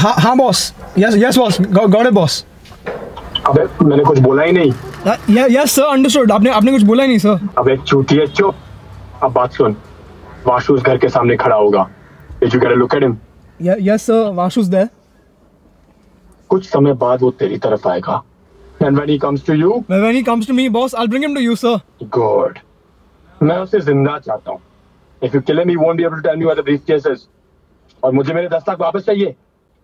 हाँ boss. Yes boss. Got it boss. अबे मैंने कुछ बोला ही नहीं. Yes sir, understood. आपने कुछ बोला ही नहीं सर. अबे चूतिया चुप. अब बात सुन. वाशु उस घर के सामने खड़ा होगा. Did you get a look at him? Yes sir, Vashu's there. कुछ समय बाद वो तेरी तरफ आएगा. And when he comes to you? When he comes to me, boss, I'll bring him to you, sir. Good. मैं उसे जिंदा चाहता हूँ. If you kill him, he won't be able to tell me where the briefcase is. और मुझे मेरे 10 लाख वापस चाहिए.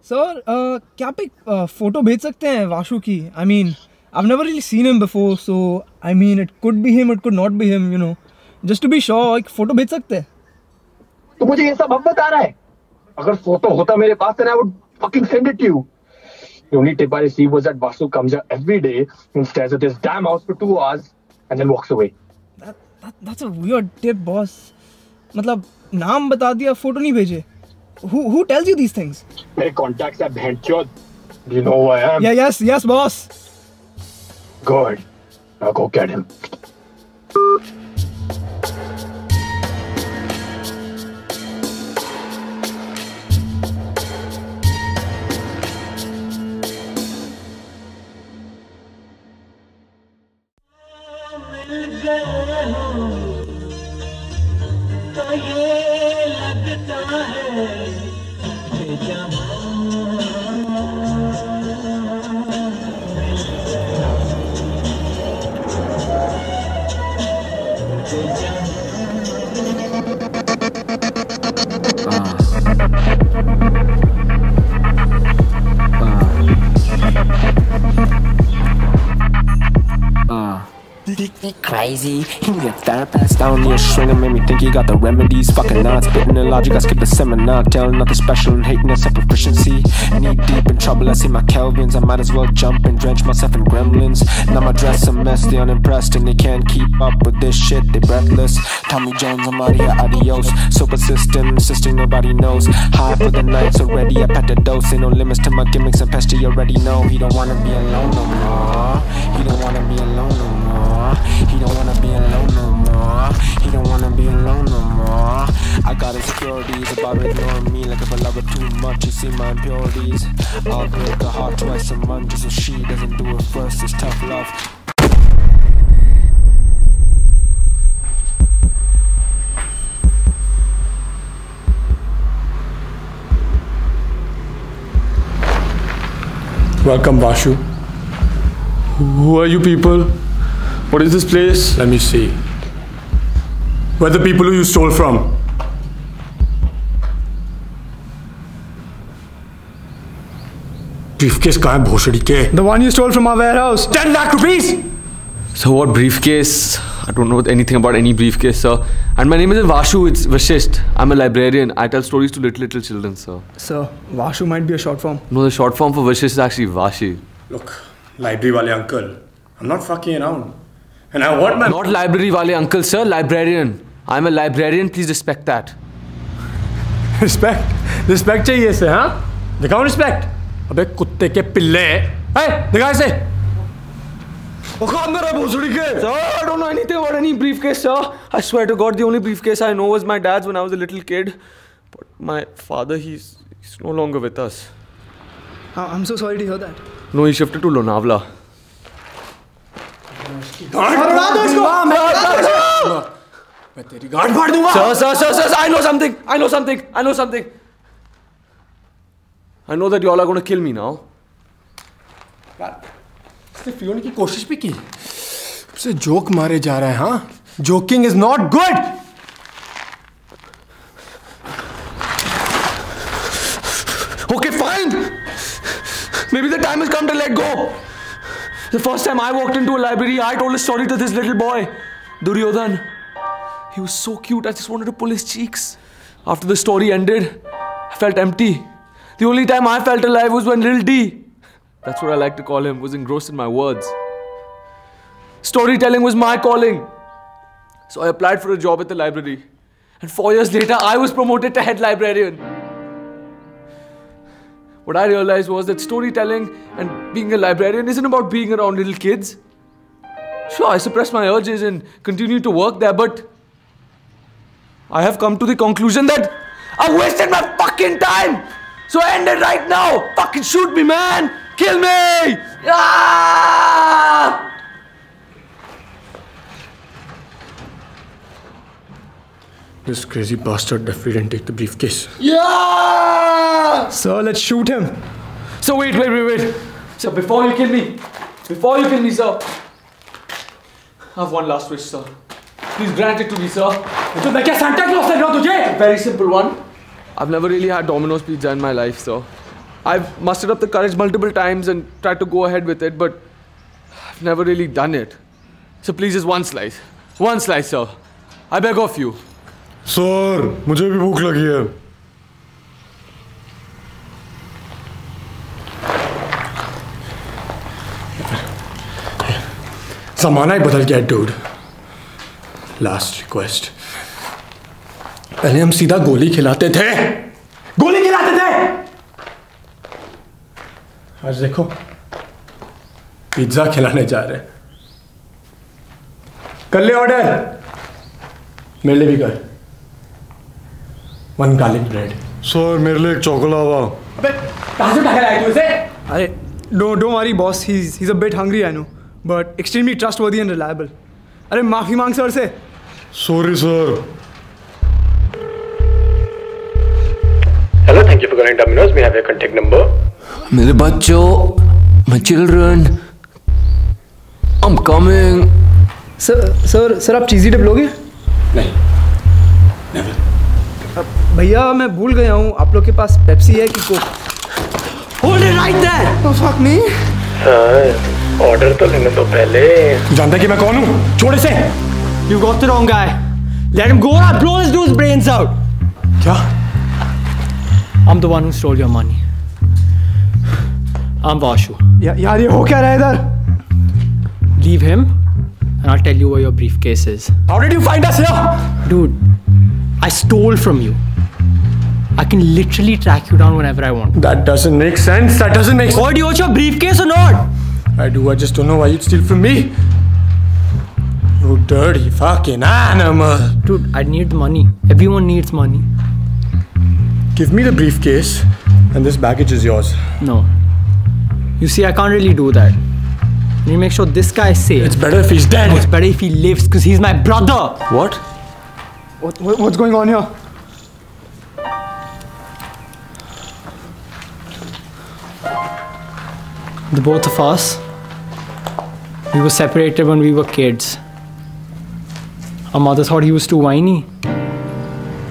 Sir, क्या आप एक फोटो भेज सकते हैं वाशु की? I mean, I've never really seen him before, so I mean, it could be him, it could not be him, you know. Just to be sure, एक फोटो भेज सकते हैं? तो मुझे ये सब अब बता रहा है. अगर फोटो होता मेरे पास, then I would fucking send it to you. The only tip I received was that Vasu comes here every day and stares at this damn house for 2 hours and then walks away. That's a weird tip, boss. मतलब नाम बता दिया, photo नहीं भेजे. Who tells you these things? मेरे contacts are bhenchod. Do you know who I am? Yes, boss. Good. Now go get him. तो ये लगता है Crazy, he need a therapist down near Stringer. Made me think he got the remedies. Fucking not spitting the logic. I skipped the seminar, telling nothing special and hating that's a proficiency. Knee deep in trouble, I see my Kelvins. I might as well jump and drench myself in gremlins. Now my dress a mess, they unimpressed and they can't keep up with this shit. They breathless. Tommy Jones, I'm out here, adios. So persistent, insisting nobody knows. High for the nights already, I pat the dose. Ain't no limits to my gimmicks and pesty. You already know he don't wanna be alone no more. He don't wanna be alone no more. He don't wanna be alone no more. He don't wanna be alone no more. I got insecurities about ignoring me. Like if I love her too much, you see my impurities. I'll break her heart twice a month just so she doesn't do it first. It's tough love. Welcome, Vashu. Who are you people? What is this place? Let me see. Where are the people who you stole from? Briefcase कहाँ है भोसड़ी के? The one you stole from our warehouse. 10 lakh rupees! So what briefcase? I don't know anything about any briefcase, sir. And my name isn't Vashu, it's Vashist. I'm a librarian. I tell stories to little children, sir. Sir, Vashu might be a short form. No, the short form for Vashist is actually Vashi. Look, library wale uncle. I'm not fucking around. And I want my... Not library wale uncle, sir. Librarian. I'm a librarian. Please respect that. Respect? Respect चाहिए से, हाँ? दिखाओ respect. अबे कुत्ते के पिल्ले. Hey, दिखा इसे. Sir, I don't know anything about any briefcase, sir. I swear to God, the only briefcase I know was my dad's when I was a little kid. But my father, he's no longer with us. I'm so sorry to hear that. No, he shifted to Lonavala. मैं तेरी गांड फाड़ दूंगा. Sir, I know something. I know that you all are going to kill me now. इसने फियोनी की कोशिश भी की. उसे जोक मारे जा रहा है, हाँ? Joking is not good. Okay, fine. Maybe the time has come to let go. The first time I walked into a library, I told a story to this little boy, Duryodhan. He was so cute, I just wanted to pull his cheeks. After the story ended, I felt empty. The only time I felt alive was when Lil D, that's what I like to call him, was engrossed in my words. Storytelling was my calling. So I applied for a job at the library. And 4 years later, I was promoted to head librarian. What I realized was that storytelling and being a librarian isn't about being around little kids. Sure, I suppressed my urges and continued to work there, but I have come to the conclusion that I wasted my fucking time! So end it right now! Fucking shoot me, man! Kill me! Ah! This crazy bastard definitely didn't take the briefcase. Yeah! Sir, let's shoot him. So wait. Sir, before you kill me, sir, I have one last wish, sir. Please grant it to me, sir. तो मैं क्या Santa Claus लग रहा हूँ तुझे? Very simple one. I've never really had Domino's pizza in my life, sir. I've mustered up the courage multiple times and tried to go ahead with it, but I've never really done it. So please, just one slice. One slice, sir. I beg of you. Sir मुझे भी भूख लगी है. ज़माना ही बदल गया dude. Last request. पहले हम सीधा गोली खिलाते थे. आज देखो पिज्जा खिलाने जा रहे हैं. कर ले ऑर्डर. मेरे लिए भी कर. One garlic bread. सर मेरे लिए एक चॉकलावा. अबे कहाँ से उठा लाया तू इसे? अरे don't worry boss, he's a bit hungry I know, but extremely trustworthy and reliable. अरे माफी मांग सर से. Sorry sir. Hello, thank you for calling Domino's. May I have your contact number? मेरे बच्चों, my children, I'm coming. Sir आप चीज़ी dip लोगे? नहीं. Never. भैया मैं भूल गया हूँ आप लोग के पास पेप्सी है कि Coke? Hold it right there. Oh fuck me. Sir order तो लेने दो पहले. जानता है कि मैं कौन हूँ? छोड़ इसे. You got the wrong guy. Let him go or I'll blow this dude's brains out. क्या? I'm the one who stole your money. I'm Vashu. यार ये हो क्या रहा है इधर? Leave him and I'll tell you where your briefcase is. How did you find us here? Dude, I stole from you. I can literally track you down whenever I want. That doesn't make sense. That doesn't make sense. Boy, do you want your briefcase or not? I do. I just don't know why you'd steal from me. You dirty fucking animal. Dude, I need money. Everyone needs money. Give me the briefcase and this baggage is yours. No. You see, I can't really do that. You make sure this guy is safe. It's better if he's dead. No, it's better if he lives because he's my brother. What? What's going on here? The both of us, we were separated when we were kids. Our mother thought he was too whiny,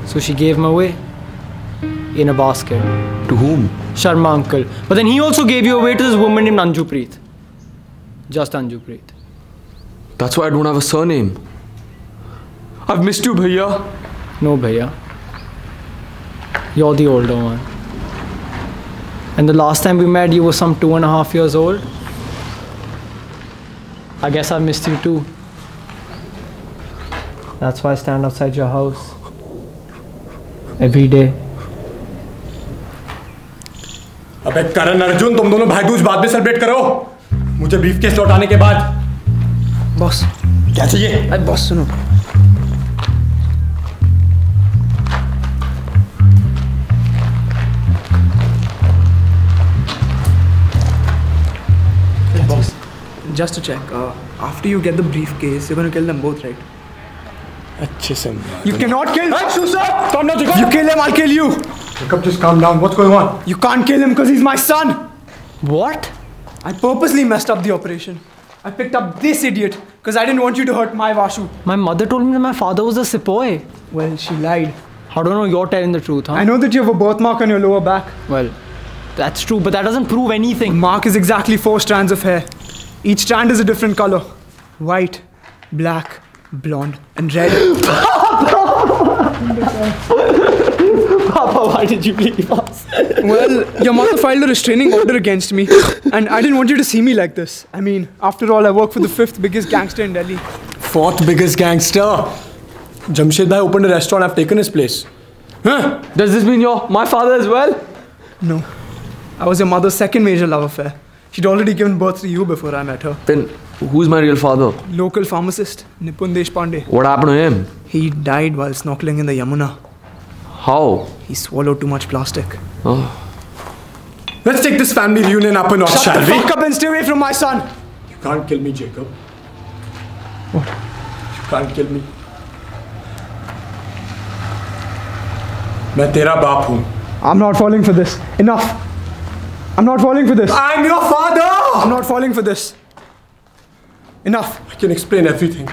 so she gave him away in a basket. To whom? Sharma uncle. But then he also gave you away to this woman named Anjupreet. Just Anjupreet. That's why I don't have a surname. I've missed you, bhaiya. No, bhaiya. You're the older one. And the last time we met, you were some 2.5 years old. I guess I missed you too. That's why I stand outside your house every day. अबे करण अर्जुन तुम दोनों भाई दूज बाद में celebrate करो. मुझे briefcase लौटाने के बाद. बॉस क्या चाहिए? अरे बॉस सुनो. Boss, just to check, after you get the briefcase, you're gonna kill them both, right? अच्छे से. You cannot kill. Stop now, Jacob. You kill him, I'll kill you. Jacob, just calm down. What's going on? You can't kill him because he's my son. What? I purposely messed up the operation. I picked up this idiot because I didn't want you to hurt my Vashu. My mother told me that my father was a sepoy. Well, she lied. How do I know you're telling the truth, huh? I know that you have a birthmark on your lower back. Well, that's true, but that doesn't prove anything. Mark is exactly 4 strands of hair. Each strand is a different color. White, black, blonde, and red. Papa, why did you leave us? Well, your mother filed a restraining order against me, and I didn't want you to see me like this. I mean, after all, I work for the 5th biggest gangster in Delhi. 4th biggest gangster. Jamshed Bhai opened a restaurant. I've taken his place. Huh? Does this mean you're my father as well? No. I was your mother's second major love affair. She'd already given birth to you before I met her. Then who's my real father? Local pharmacist, Nipun Deshpande. What happened to him? He died while snorkeling in the Yamuna. How? He swallowed too much plastic. Oh. Let's take this family reunion up a notch, Shut shall the we? fuck up and stay away from my son. You can't kill me, Jacob. What? You can't kill me. मैं तेरा बाप हूँ. I'm not falling for this. Enough. I'm not falling for this. I'm your father. I'm not falling for this. Enough. I can explain everything.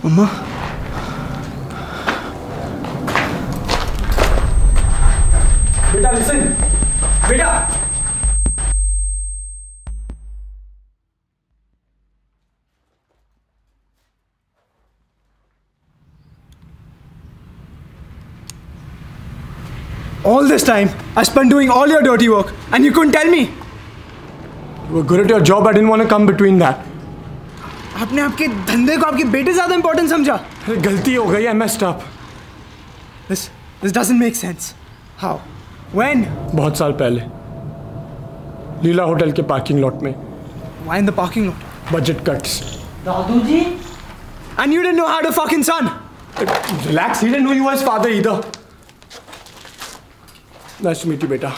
Mama. Beta, listen. Beta. All this time, I spent doing all your dirty work, and you couldn't tell me. You were good at your job. I didn't want to come between that. आपने आपके धंधे को आपके बेटे ज़्यादा important समझा? गलती हो गई. I messed up. This doesn't make sense. How? When? बहुत साल पहले. लीला होटल के पार्किंग लॉट में. Why in the parking lot? Budget cuts. Dadu ji. And you didn't know how to fucking son. Relax. He didn't know you were his father either. Nice to meet you, beta.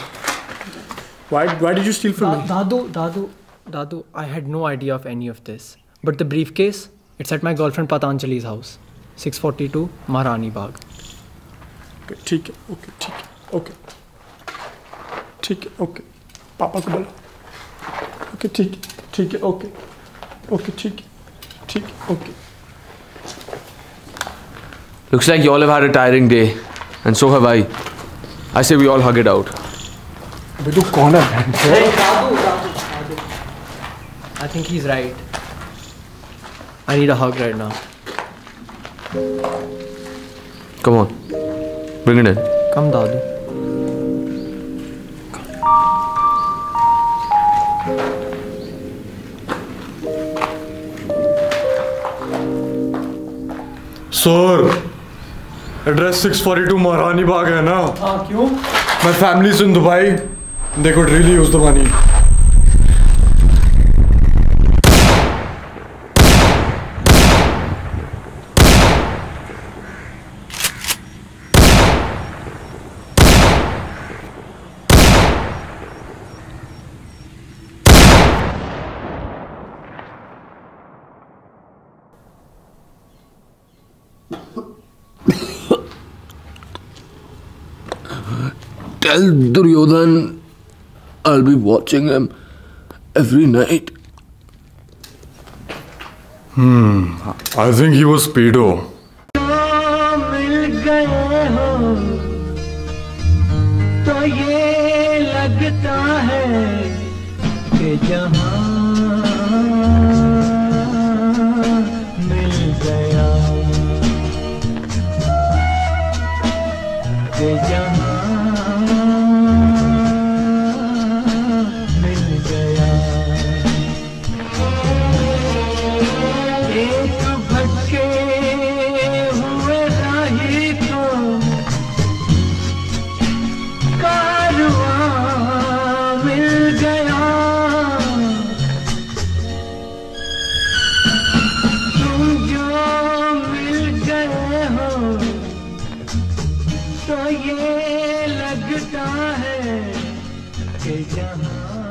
Why did you steal from me? Dadu, I had no idea of any of this. But the briefcase, it's at my girlfriend Patanjali's house. 642 Maharani Bagh. Okay, ठीक है. Okay. ठीक है. Okay. पापा को बोलो. Okay, ठीक है. Okay, ठीक है. Okay. Looks like you all have had a tiring day, and so have I. I say we all hug it out. अबे तू कौन है? Hey, Dadu. I think he's right. I need a hug right now. Come on. Bring it in. Come, Dadu. Sir, address 642 Maharani Bagh है ना? हाँ, क्यों? My family's in Dubai. They could really use the money. Tell Duryodhan I'll be watching him every night. I think he was pedo. मिल गए हो तो ये लगता है कि जहां मिल गया कि जहां मिल गया एक भटके हुए राही को कारवां मिल गया तुम जो मिल गए हो तो ये लगता है कि जहां